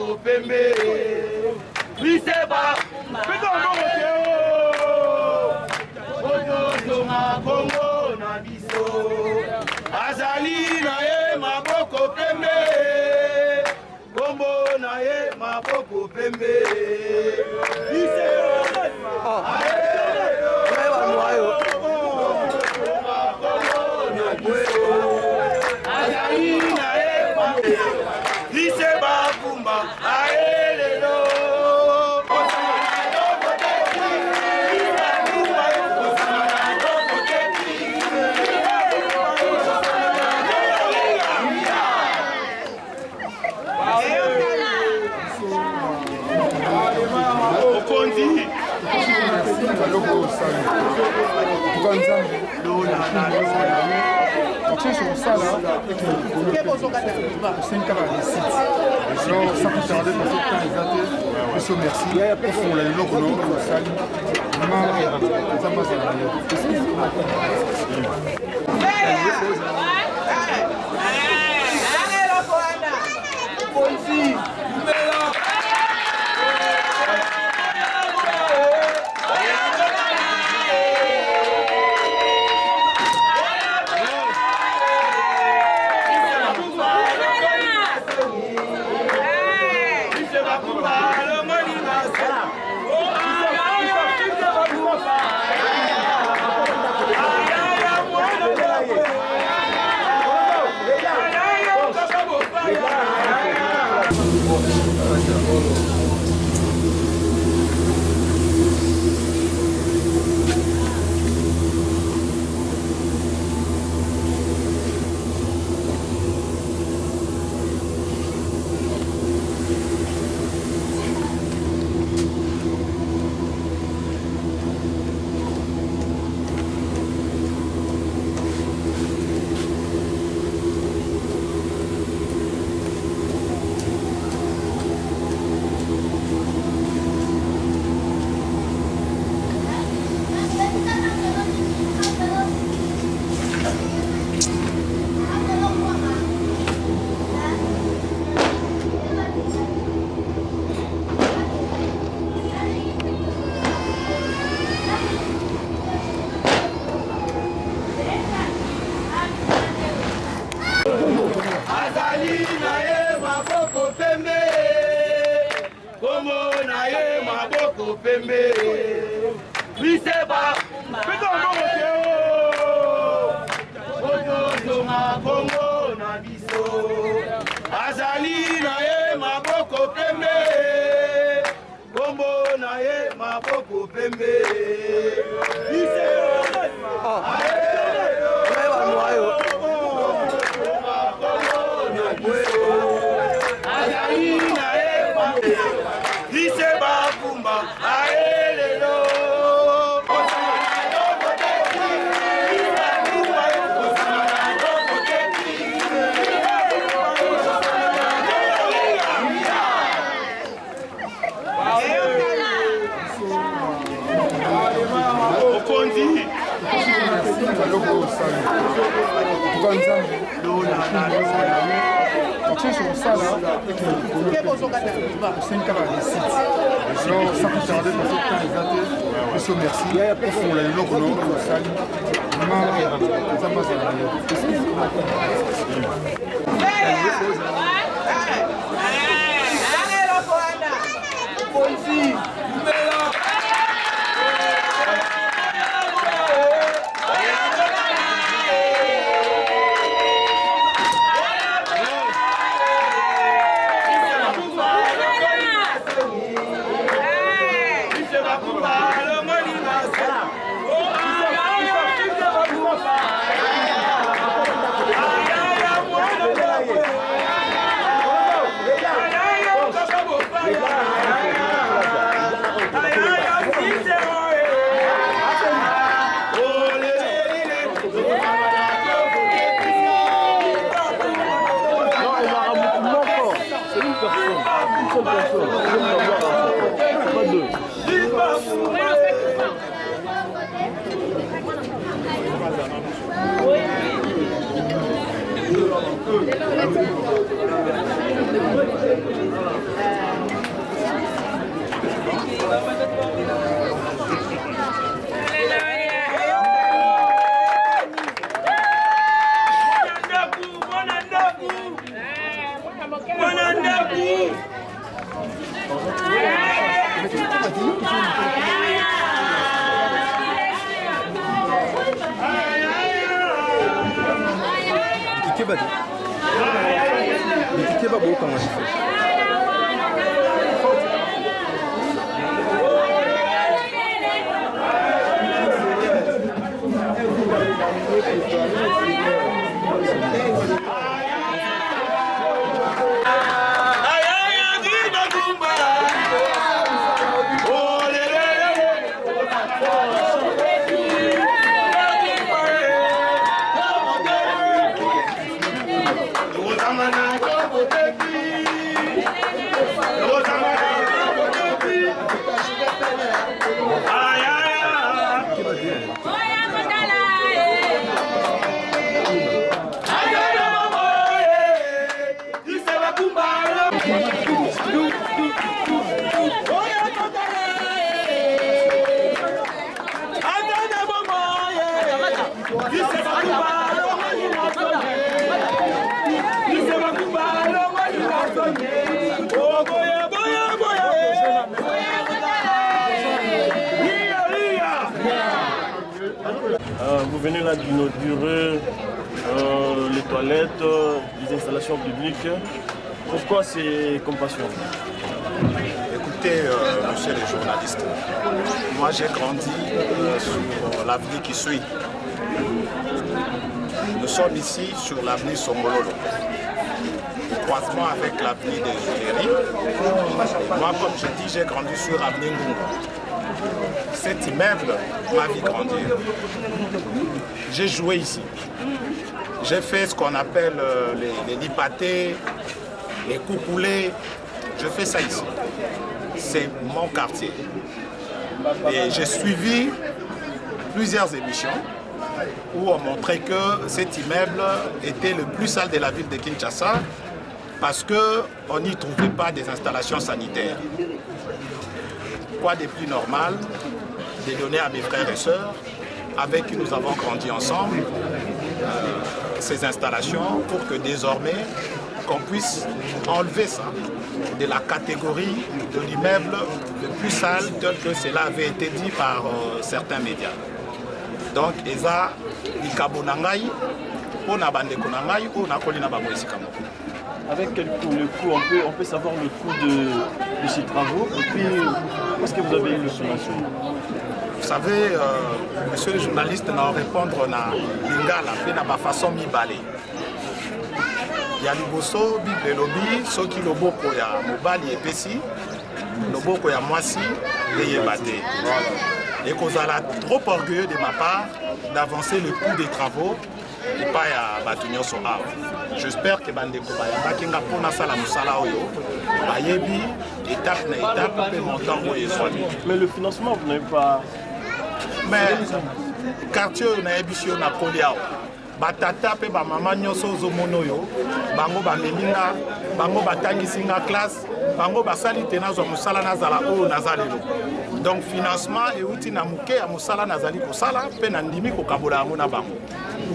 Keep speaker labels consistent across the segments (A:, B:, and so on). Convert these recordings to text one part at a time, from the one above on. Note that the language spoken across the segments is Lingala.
A: maboko pembe biseba Ototonga Kongo na biso azali na ye maboko pembe kombo na ye maboko pembe biseba kumba aelelo pembe biseba Ototonga Kongo na biso azali na ye maboko pembe kombo na ye maboko pembe biseba kumba aelelo
B: Vous venez là d'inaugurer les toilettes, les installations publiques. Pourquoi c'est Compassion?
C: Écoutez, monsieur les journalistes, moi j'ai grandi sur l'avenue qui suit. Nous sommes ici sur l'avenue Sombololo, au croisement avec l'avenue des Tuileries. Moi, comme je dis, j'ai grandi sur l'avenue Ngunga. Cet immeuble m'a vu grandir. J'ai joué ici. J'ai fait ce qu'on appelle les lipatés, les coucoulés. Je fais ça ici. C'est mon quartier. Et j'ai suivi plusieurs émissions où on montrait que cet immeuble était le plus sale de la ville de Kinshasa parce qu'on n'y trouvait pas des installations sanitaires. Quoi de plus normal de donner à mes frères et sœurs avec qui nous avons grandi ensemble ces installations pour que désormais qu'on puisse enlever ça de la catégorie de l'immeuble le plus sale tel que cela avait été dit par certains médias. Donc, eza likabo na ngai pona bandeko na ngai o nakoli na bango esika moko.
B: Avec quel coût? Le coût, on peut savoir le coût de ces travaux. Et puis, où est-ce que vous avez eu le financement?
C: Vous savez, monsieur le journaliste, na répondre na lingala pe na ba façon mibale. Ya liboso Bible lobi soki loboko ya mobali epesi, loboko ya mwasi eyeba te. Et qu'on a trop orgueilleux de ma part d'avancer le coût des travaux et pas à Batunyo Soha. J'espère que Bandeko Bayamba Kinga Pona Sala Moussala Oyo, Bayebi, étape na étape, peut montant où il soit.
B: Mais le financement, vous n'avez pas.
C: Mais, quartier na ébissio na Koliao, Batata pe ba maman nyoso zomonoyo, bango bamelinga, bango batangi singa classe, bango basali tenazo musala nazala o nazalelo. Donc financement et outil na muke ya musala nazali ko sala pe na ndimi ko kabola ngo na bango.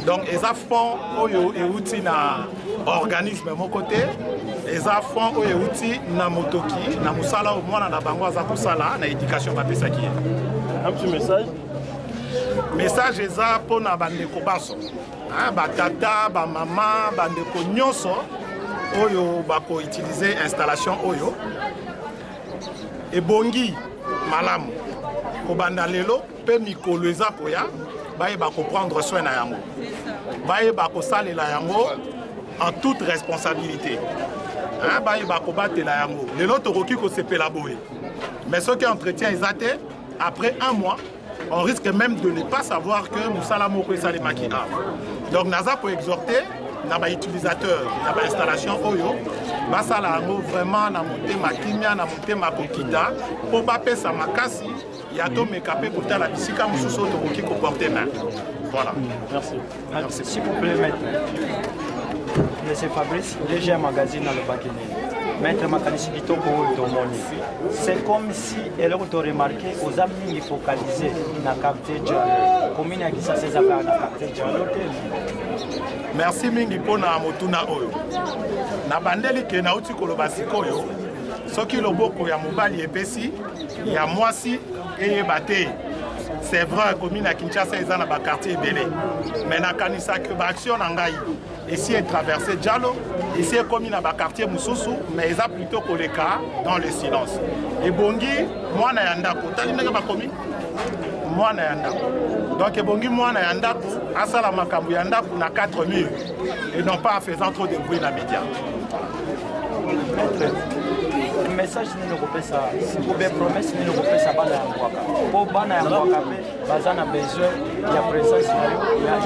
C: Donc eza fond oyo e outil na organisme mon côté, eza fond oyo outil na motoki na musala au mwana na bango za ko sala na éducation ba pesa ki.
B: Un petit message.
C: Message eza pona bandeko baso. Batata, ba mama, bandeko nyonso oyo bako utiliser installation oyo. Ebongi malamu. Kobanda lelo pe mikolo eza koya, baye bako prendre soin na yango. Baye bako salela yango en toute responsabilité. Baye bako batela yango. Lelo tokoki ko sepela boye. Mais ceux qui entretiennent ezate après un mois, on risque même de ne pas savoir que Moussala Moko et Salé Maki a. Donc, Naza pour exhorter, les utilisateurs, les installations Oyo, Basala vraiment na monté ma kimia, na monté ma kokita, pour baper sa makasi, yato me capé pour la bisika mususo tokoki ko porter main. Voilà.
B: Merci.
D: Merci. S'il vous plaît, maître. Monsieur Fabrice, DG Magazine dans le Bakéné. Maître Makanisi Kitoko Domoni. C'est comme si elle a remarqué aux amis focalisés dans le quartier Djalo. Combien de gens sont dans le quartier Djalo?
C: Merci mingi pona motuna oyo. Na bandeli ke na uti koloba sikoyo. Soki loboko ya mobali epesi, ya mwasi eyeba te. C'est vrai, commune à Kinshasa, ils ont un quartier belé. Mais na kanisa que l'action n'angaï. Ici est traversé Djalo, ici est commune à quartier Moussoussou, mais ils ont plutôt que les cas dans le silence. Et Bongi, moi na yandako, t'as dit que ma commune? Moi na yandako. Donc Bongi, moi na yandako, asala makambu yandako na 4 murs et non pas en faisant trop de bruit dans les médias.
D: Le message ni le ça, pour des promesses ni le ça bana yangwaka. Pour bana yangwaka pe bazana besoin ya présence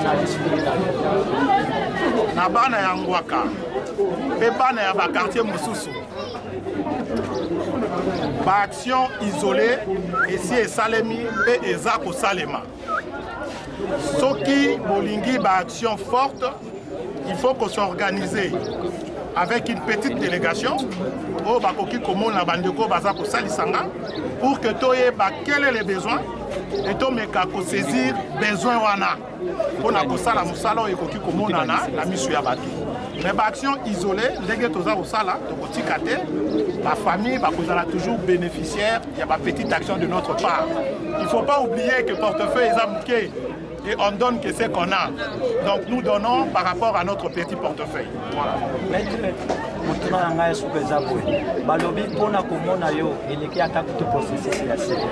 D: na discipline.
C: Na bana yangwaka pe bana ya ba quartier Moussoussou. Ba action isolée ici et Salemi pe ezako Salema. Soki bolingi ba action forte, il faut qu'on s'organise avec une petite délégation au bakoki komon na bandeko baza ko salisanga pour que toye ba quel est les besoins et to meka ko saisir besoin wana pona ko sala musala ekoki komona na misu ya bato. Mais ba action isolée ndenge toza ko sala to ko tikate ba famille ba kozala toujours bénéficiaire, il y a ba petite action de notre part. Il faut pas oublier que portefeuille ezamuke et on donne que ce qu'on a. Donc nous donnons par rapport à notre petit portefeuille. Voilà.
D: Mutuna ngai sukeza boy balobi pona komona yo eleki ata kutu processus ya sele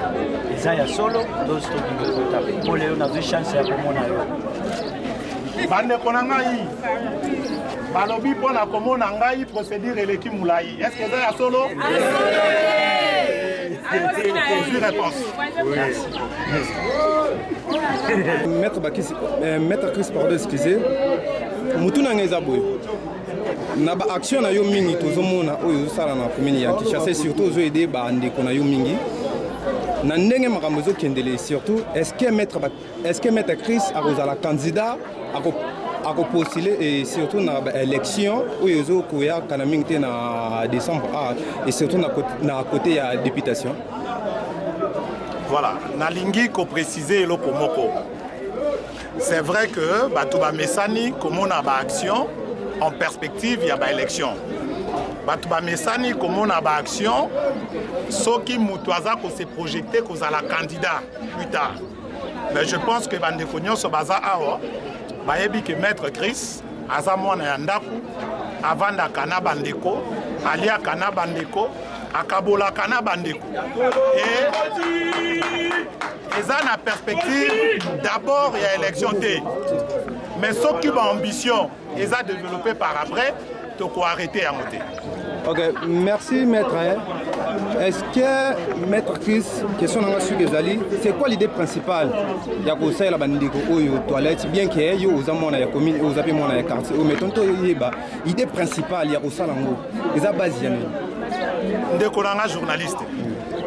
D: eza ya solo dos to bingota pole yo na vi chance ya komona yo
C: bande kona ngai balobi pona komona ngai procédure eleki mulai est-ce que eza ya solo réponse.
E: Maître Chris, pardon, excusez. Mutuna ngeza boy. Na ba action na yo mingi tozomona oyo sala na commune ya Kinshasa surtout zo aider ba ndeko na yo mingi. Na ndenge makambo zo kendele surtout est-ce que maître Chris a la candidat a postuler et surtout na élection oyo zo koya kana mingi na décembre et surtout na côté ya députation.
C: Voilà, nalingi ko préciser lo komoko. C'est vrai que Batouba Messani comme on a ba action en perspective il y a ba élection. Batouba Messani comme on a ba action soki mutuaza ko se projeter ko za la candidat plus tard. Mais je pense que bandekonyo so baza awa bayebi que maître Chris aza mwana ya ndaku avanda kana bandeko alia kana bandeko akabola kana bandeko et eza na perspective d'abord il y a élection T mais ce qui a ambition eza développé par après toko arrêter à monter.
E: Ok, merci maître. Est-ce que maître Chris, question dans sur Gezali, c'est quoi l'idée principale? Il y a quoi ça la bandiko oyo toilette bien que yo aux amona ya commune aux appels mona ya quartier. O mettons to yeba. Idée principale il y a quoi ça lango. Eza base yani.
C: Ndeko nanga journaliste.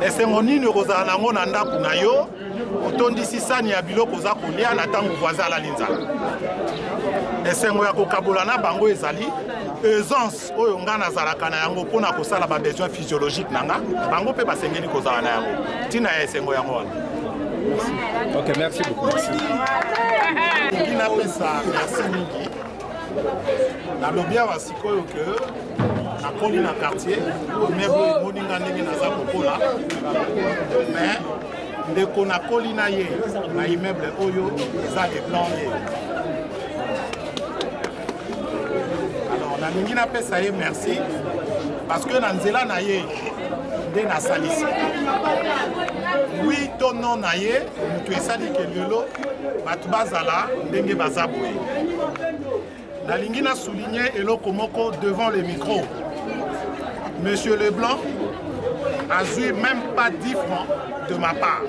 C: Et mon nini roza nango na ndaku na yo. Otondisi sani ya biloko za kolia na tango voisin la linzala. Et c'est moi ko kabolana bango ezali. Aisance oyo nga nazalaka na yango mpona kosala ba besoin physiologique nanga bango mpe basengeli kozala na yango ntina ya esengo yango wana.
E: Ok, merci beaucoup.
C: Napesa merci mingi nalobi awa sikoyo ke nakoli na quartier meuble emoninga ndenge naza kokola mais ndeko nakoli na ye na immeuble oyo eza le plan ye. Nalingi na pesa ye merci parce que na nzela na ye nde na salisi oui to non na ye mutu esali ke lelo batu bazala ndenge baza boye. Nalingi na souligner eloko moko devant le micro. Monsieur Leblanc a joué même pas 10 francs de ma part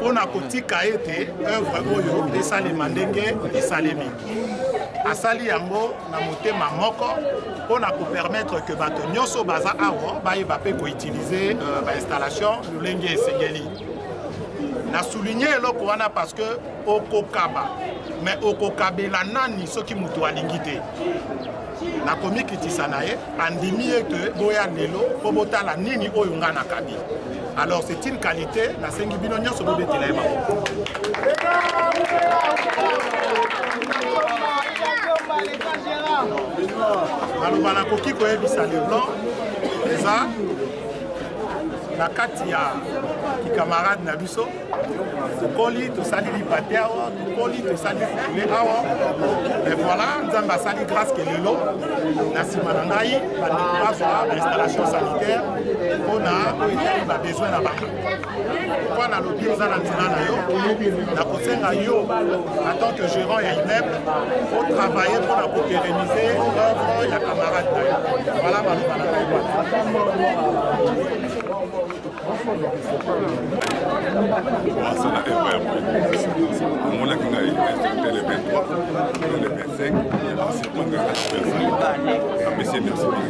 C: pour na kotika ete œuvre oyo esalema ndenge esalemi. Asali yango na motema moko pour permettre que bato nyonso baza awa bayeba pe ko utiliser ba installation lolenge esengeli. Na souligner eloko wana parce que okokaba mais okokabela nani soki mutu alingi te. Na komi kitisa na ye andimi ete boya lelo po botala nini oyo nga na kabi. Alors c'est une qualité na sengi bino nyonso bobetela ye mako. Maloba na koki koyebisa le blanc eza na kati ya kikamarade na biso tokoli tosali lipate awa tokoli tosali fukule awa et voilà nzambe asali grâce ke lelo na nsima na ngai bandeko bazwa bainstallation sanitaire mpona koetali babesoin na bango mpo nalobi oza na nzela na yo na kosenga yo en tant que gérant ya immeuble otravaille mpona kopérenniser œuvre ya camarade na yo voilà maloba na ngai
F: commencé à faire on a instructé le 23, le 25, c'est pas grave. Monsieur, merci beaucoup.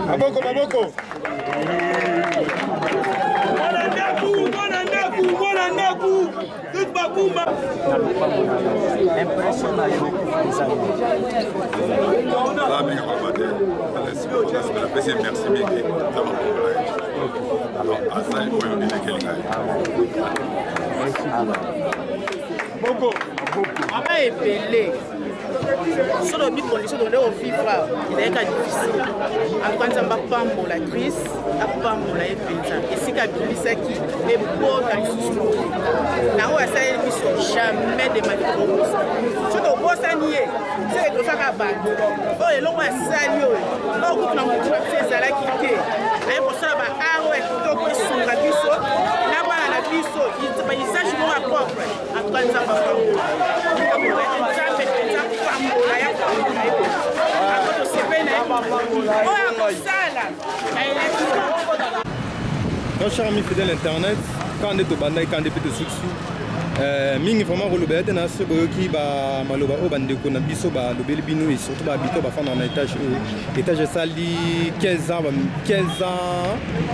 A: Maboko.
G: Mama epele sur le but condition de leur vivre il est difficile en tout cas pambola Chris apambola epenza esika bilisaki ebota lisusu na oyo asali biso jamais de malipropos soki obosani ye seke tofaka bato oyo eloko asali oyo okutu na motu na biso ezalaki te aye kosala baaro ya kitoko esunga biso na bana na biso baisage moko apropre en tout cas nzambe apambola nzambe mpenza pambola ya pambola ye akotosepeli na ye oyo akosala na élection.
E: Cher ami fidèle internet, quand on est au bandai, quand on est au succès, mingi vraiment relobé te na se boyoki ba maloba o bandeko na biso ba lobeli bino et surtout ba bito ba fana na étage sali 15 ans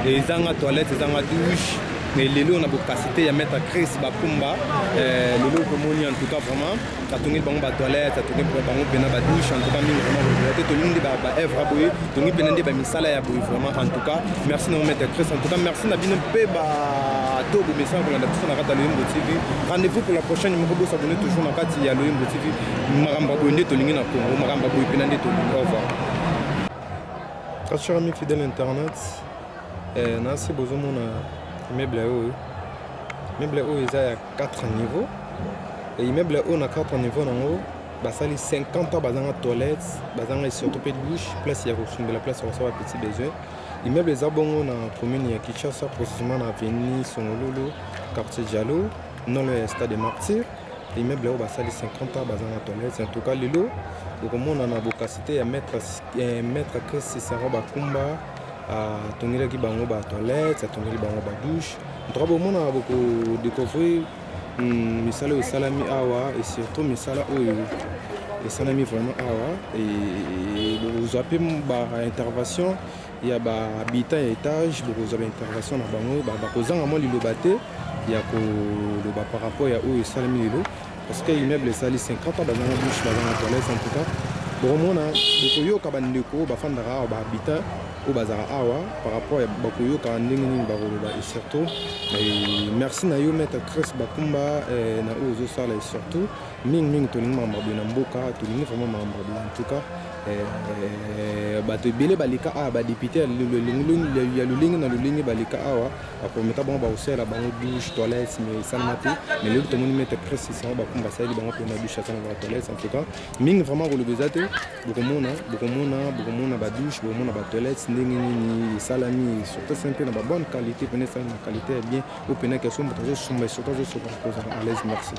E: et zanga toilette zanga douche mais lelo on a beaucoup capacité à mettre à Chris Bakumba lelo komoni en tout cas vraiment katongi bango ba toilette katongi bango pena ba douche en tout cas mingi vraiment relobé te lingi ba œuvre boye tongi penende ba misala ya boye vraiment en tout cas merci de mettre Chris en tout cas merci na bino pe ba Togo message pour la personne à Loyembo TV. Rendez-vous pour la prochaine numéro de s'abonner toujours dans Kati ya Loyembo TV. Maramba Bonde Tolingi na Congo, Maramba Boy Penande Tolingi. Au revoir. Chers amis fidèles internet, na c'est besoin mon immeuble haut. Immeuble haut il y a 4 niveaux. Et immeuble haut na 4 niveaux en haut. Basali 50 ans bazanga toilette, bazanga surtout pe douche, place ya de la place recevoir petit besoin. Immeuble Zabongo na commune ya Kinshasa, précisément na avenue Songololo, quartier Diallo, non le stade des Martyrs. Immeuble au basali 50 ans bazanga toilette. En tout cas lelo, beaucoup monde na bokasité à mettre que c'est ça Bakumba à tongela ki bango ba toilette, à tongela bango ba douche. En tout cas beaucoup monde a beaucoup découvrir misala au salami awa et surtout misala au et salami vraiment awa et vous avez ba intervention il y a habitant étage vous avez intervention na bango ba kozanga mo lilobate ya ko le ba par rapport ya au salami lelo parce que immeuble sali 50 ans bazana douche bazana toilette en tout cas bon mona bokoyo ka bandeko ba fandara ba habitant au bazara awa par rapport à bakoyo ka ndenge ba roloba et surtout merci na yo mettre Chris Bakumba na ozo sala et surtout ming tolingi mamba na mboka tolingi vraiment mamba en tout cas bato ebele baleka awa badepute ya lolingi na lolingi baleka awa baprometa bango baosala bango douche toilette mais esalama te mais lelo tomoni mete Chris sango Bakumba asali bango mpena douche asala ba toilette en tout cas mingi vraiment koloba eza te bokomona badouche bokomona batoilette ndenge nini esalami surtout c'est mpe na babonne qualité pene esali na qualité ya bien o pena question moto azosumba surtout azosoka kozala à l'aise merci.